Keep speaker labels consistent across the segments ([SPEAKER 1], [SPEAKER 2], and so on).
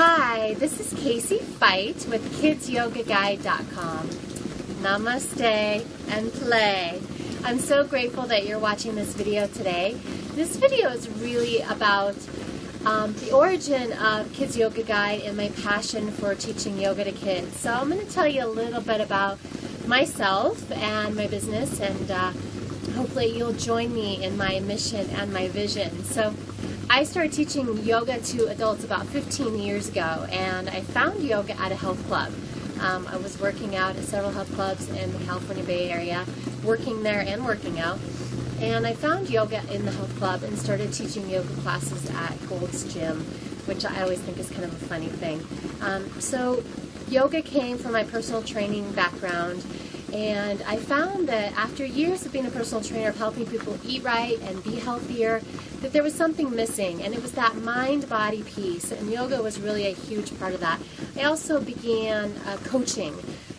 [SPEAKER 1] Hi, this is Casey Feicht with KidsYogaGuide.com. Namaste and play. I'm so grateful that you're watching this video today. This video is really about the origin of Kids Yoga Guide and my passion for teaching yoga to kids. So I'm going to tell you a little bit about myself and my business, and hopefully you'll join me in my mission and my vision. So I started teaching yoga to adults about 15 years ago, and I found yoga at a health club. I was working out at several health clubs in the California Bay Area, working there and working out. And I found yoga in the health club and started teaching yoga classes at Gold's Gym, which I always think is kind of a funny thing. So yoga came from my personal training background, and I found that after years of being a personal trainer, of helping people eat right and be healthier, that there was something missing, and it was that mind-body piece, and yoga was really a huge part of that. I also began coaching.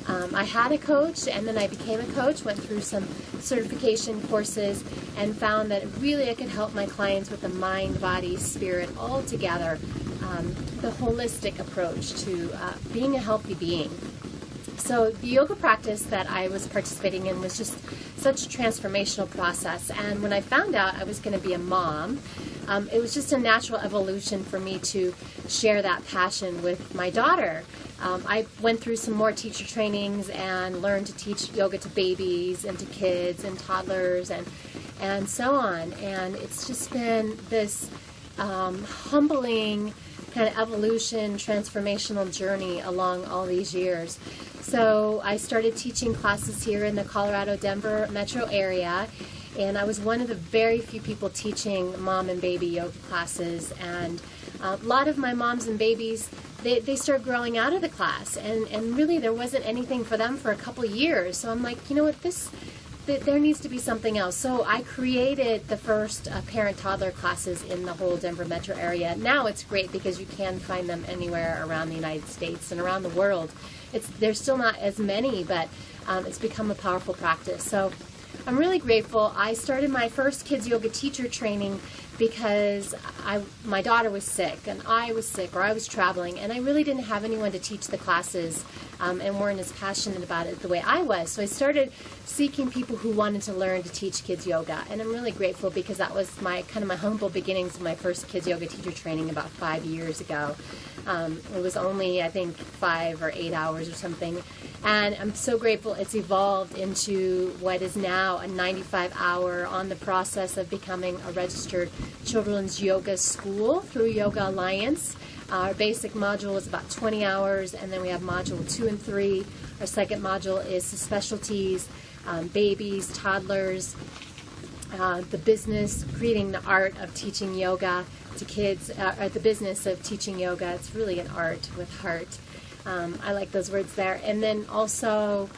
[SPEAKER 1] I had a coach, and then I became a coach, went through some certification courses, and found that really I could help my clients with the mind, body, spirit all together, the holistic approach to being a healthy being. So the yoga practice that I was participating in was just such a transformational process, and when I found out I was going to be a mom, it was just a natural evolution for me to share that passion with my daughter. I went through some more teacher trainings and learned to teach yoga to babies and to kids and toddlers and so on, and it's just been this humbling kind of evolution, transformational journey along all these years. So I started teaching classes here in the Colorado-Denver metro area, and I was one of the very few people teaching mom and baby yoga classes, and a lot of my moms and babies, they started growing out of the class, and really there wasn't anything for them for a couple years. So I'm like, you know what, there needs to be something else. So I created the first parent-toddler classes in the whole Denver metro area. Now it's great because you can find them anywhere around the United States and around the world. There's still not as many, but it's become a powerful practice. So I'm really grateful. I started my first kids yoga teacher training because my daughter was sick, and I was sick, or I was traveling, and I really didn't have anyone to teach the classes and weren't as passionate about it the way I was. So I started seeking people who wanted to learn to teach kids yoga, and I'm really grateful because that was my humble beginnings of my first kids yoga teacher training about 5 years ago. It was only, I think, 5 or 8 hours or something, and I'm so grateful it's evolved into what is now a 95-hour on the process of becoming a registered children's yoga school through Yoga Alliance. Our basic module is about 20 hours, and then we have module 2 and 3. Our second module is the specialties, babies, toddlers, the business, creating the art of teaching yoga to kids, or the business of teaching yoga. It's really an art with heart. I like those words there. And then also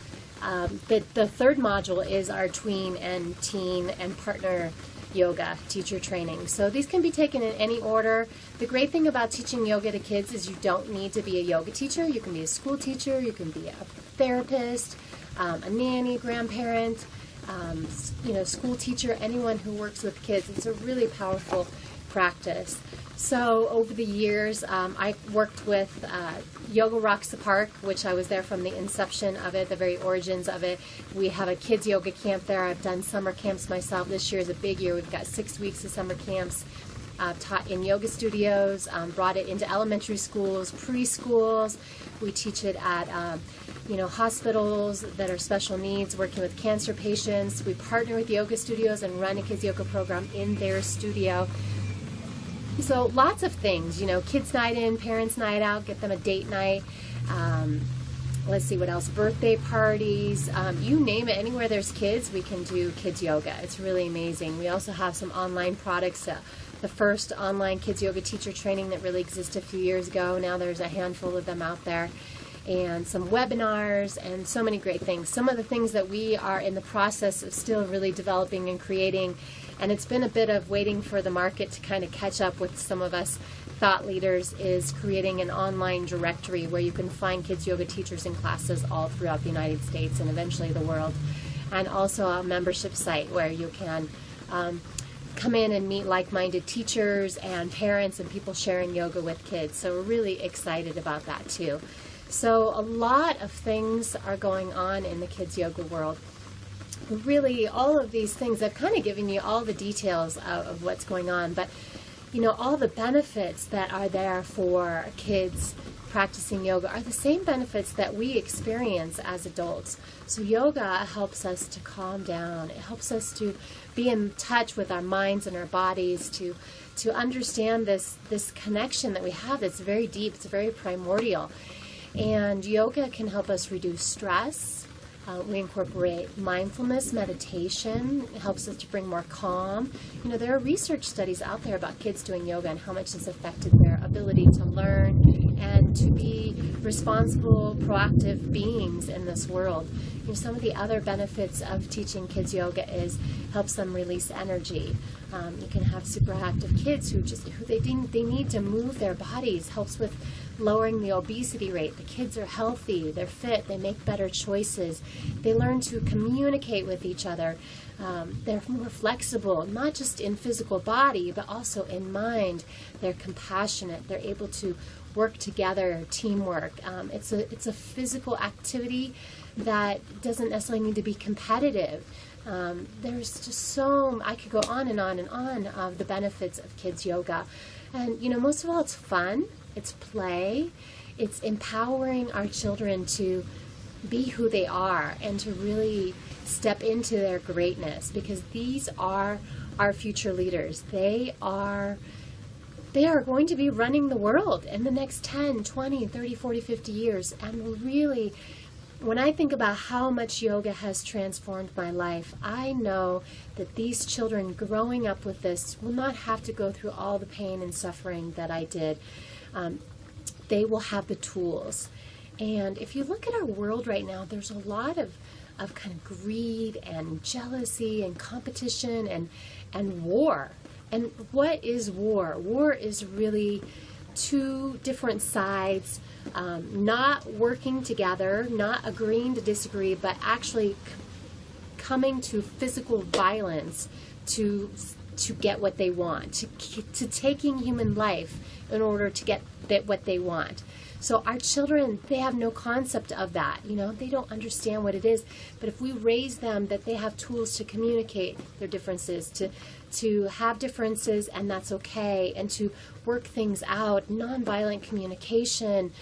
[SPEAKER 1] the third module is our tween and teen and partner yoga teacher training. So these can be taken in any order. The great thing about teaching yoga to kids is you don't need to be a yoga teacher. You can be a school teacher, you can be a therapist, a nanny, grandparent, school teacher, anyone who works with kids. It's a really powerful practice. So over the years, I worked with Yoga Rocks the Park, which I was there from the inception of it, the very origins of it. We have a kids yoga camp there. I've done summer camps myself. This year is a big year. We've got 6 weeks of summer camps. Taught in yoga studios, brought it into elementary schools, preschools. We teach it at hospitals that are special needs, working with cancer patients. We partner with yoga studios and run a kids yoga program in their studio. So lots of things, kids night in, parents night out, get them a date night. Let's see what else, birthday parties, you name it. Anywhere there's kids, we can do kids yoga. It's really amazing. We also have some online products. The first online kids yoga teacher training that really existed a few years ago. Now there's a handful of them out there. And some webinars and so many great things. Some of the things that we are in the process of still really developing and creating, and it's been a bit of waiting for the market to kind of catch up with some of us thought leaders, is creating an online directory where you can find kids yoga teachers and classes all throughout the United States and eventually the world, and also a membership site where you can come in and meet like-minded teachers and parents and people sharing yoga with kids. So we're really excited about that too. So a lot of things are going on in the kids yoga world. Really, all of these things, I've kind of given you all the details of what's going on, but you know, all the benefits that are there for kids practicing yoga are the same benefits that we experience as adults. So yoga helps us to calm down. It helps us to be in touch with our minds and our bodies, to understand this connection that we have that's very deep, it's very primordial. And yoga can help us reduce stress. We incorporate mindfulness, meditation. It helps us to bring more calm. You know, there are research studies out there about kids doing yoga and how much it's affected their ability to learn and to be responsible, proactive beings in this world. You know, some of the other benefits of teaching kids yoga is helps them release energy. You can have super active kids who they need to move their bodies. Helps with lowering the obesity rate. The kids are healthy, they're fit, they make better choices. They learn to communicate with each other. They're more flexible, not just in physical body, but also in mind. They're compassionate. They're able to work together, teamwork. It's a physical activity that doesn't necessarily need to be competitive. There's just I could go on and on and on of the benefits of kids yoga. And, you know, most of all, it's fun. It's play. It's empowering our children to be who they are and to really step into their greatness, because these are our future leaders. They are going to be running the world in the next 10, 20, 30, 40, 50 years. And really, when I think about how much yoga has transformed my life, I know that these children growing up with this will not have to go through all the pain and suffering that I did. They will have the tools. And if you look at our world right now, there's a lot of kind of greed and jealousy and competition and war. And what is war? War is really two different sides not working together, not agreeing to disagree, but actually coming to physical violence to get what they want, to taking human life in order to get what they want. So our children, they have no concept of that. You know, they don't understand what it is. But if we raise them that they have tools to communicate their differences, to have differences, and that's okay, and to work things out, nonviolent communication,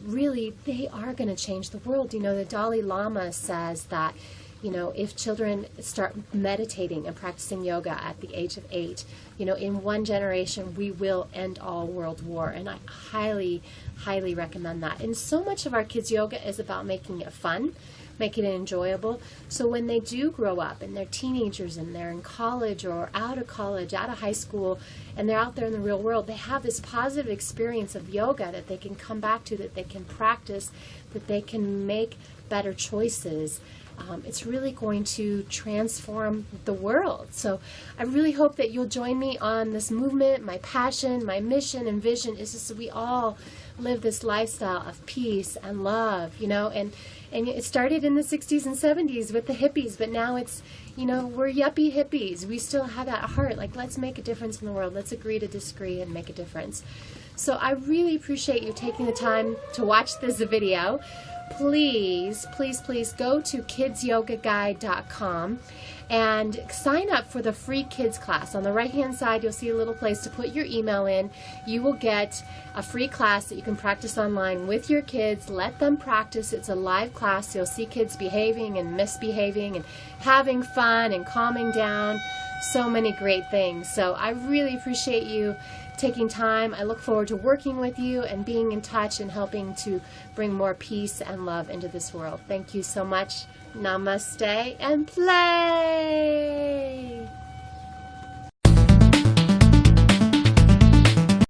[SPEAKER 1] really, they are going to change the world. You know, the Dalai Lama says that, you know, if children start meditating and practicing yoga at the age of 8, you know, in one generation, we will end all world war. And I highly, highly recommend that. And so much of our kids' yoga is about making it fun, making it enjoyable. So when they do grow up and they're teenagers and they're in college or out of college, out of high school, and they're out there in the real world, they have this positive experience of yoga that they can come back to, that they can practice, that they can make better choices. It's really going to transform the world. So I really hope that you'll join me on this movement. My passion, my mission and vision is just that we all live this lifestyle of peace and love, you know, and it started in the 60s and 70s with the hippies, but now it's, you know, we're yuppie hippies. We still have that heart, like, let's make a difference in the world. Let's agree to disagree and make a difference. So I really appreciate you taking the time to watch this video. Please, please, please go to kidsyyogaguide.com and sign up for the free kids class. On the right-hand side, you'll see a little place to put your email in. You will get a free class that you can practice online with your kids. Let them practice. It's a live class. You'll see kids behaving and misbehaving and having fun and calming down. So many great things. So I really appreciate you taking time. I look forward to working with you and being in touch and helping to bring more peace and love into this world. Thank you so much. Namaste and play.